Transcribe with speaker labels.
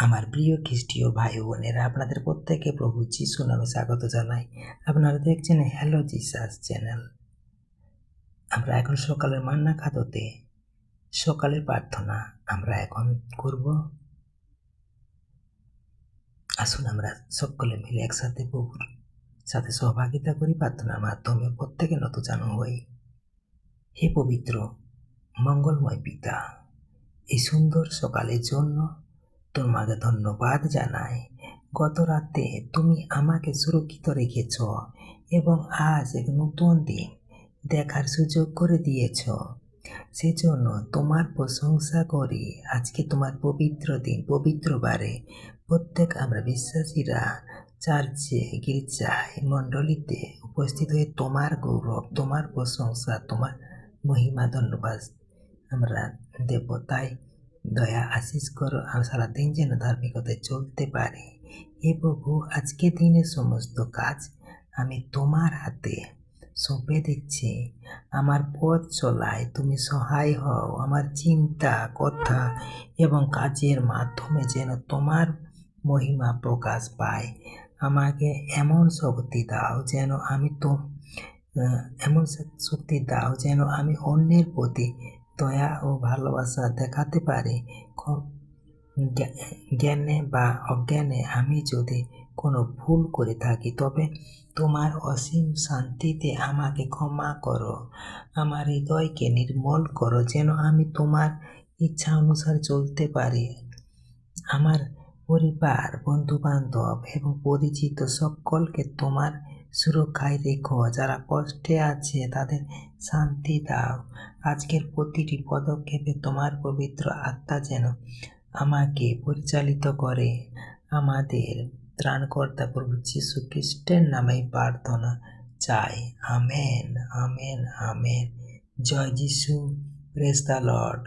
Speaker 1: আমার প্রিয় খ্রিস্টীয় ভাই বোনেরা, আপনাদের প্রত্যেকে প্রভু যিশু নামে স্বাগত জানাই। আপনারা দেখছেন হ্যালো জিসাস চ্যানেল। আমরা এখন সকালের মান্না খাদ্যতে সকালের প্রার্থনা আমরা এখন করব। আসুন আমরা সকলে মিলে একসাথে প্রভুর সাথে সহভাগিতা করি, প্রার্থনার মাধ্যমে প্রত্যেকে নতজানু হই। হে পবিত্র মঙ্গলময় পিতা, এই সুন্দর সকালের জন্য তোমাকে ধন্যবাদ জানাই। গত রাতে তুমি আমাকে সুরক্ষিত রেখেছ এবং আজ এক নতুন দিন দেখার সুযোগ করে দিয়েছ। সেজন্য তোমার প্রশংসা করি। আজকে তোমার পবিত্র দিন, পবিত্র বারে প্রত্যেক আমরা বিশ্বাসীরা চার্চে, গির্জায়, মণ্ডলীতে উপস্থিত হয়ে তোমার গৌরব, তোমার প্রশংসা, তোমার মহিমা, ধন্যবাদ আমরা দেব। তাই দয়া আশিস করো আর সারাদিন যেন ধার্মিকতায় চলতে পারে। এ প্রভু, আজকে দিনের সমস্ত কাজ আমি তোমার হাতে সঁপে দিচ্ছি। আমার পথ চলায় তুমি সহায় হও। আমার চিন্তা, কথা এবং কাজের মাধ্যমে যেন তোমার মহিমা প্রকাশ পায়। আমাকে এমন শক্তি দাও যেন আমি অন্যের প্রতি দয়া ও ভালোবাসা দেখাতে পারি। জ্ঞানে বা অজ্ঞানে আমি যদি কোনো ভুল করে থাকি, তবে তোমার অসীম শান্তিতে আমাকে ক্ষমা করো। আমার হৃদয়কে নির্মল করো যেন আমি তোমার ইচ্ছা অনুসারে চলতে পারি। আমার পরিবার, বন্ধুবান্ধব এবং পরিচিত সকলকে তোমার সুরক্ষায় রেখো। যারা কষ্টে আছে তাদের শান্তি দাও। আজকের প্রতিটি পদক্ষেপে তোমার পবিত্র আত্মা যেন আমাকে পরিচালিত করে। আমাদের ত্রাণকর্তা প্রভু যীশু খ্রিস্টের নামে প্রার্থনা চাই। Amen, amen, amen. জয় যিশু, প্রেজ দ্য লর্ড।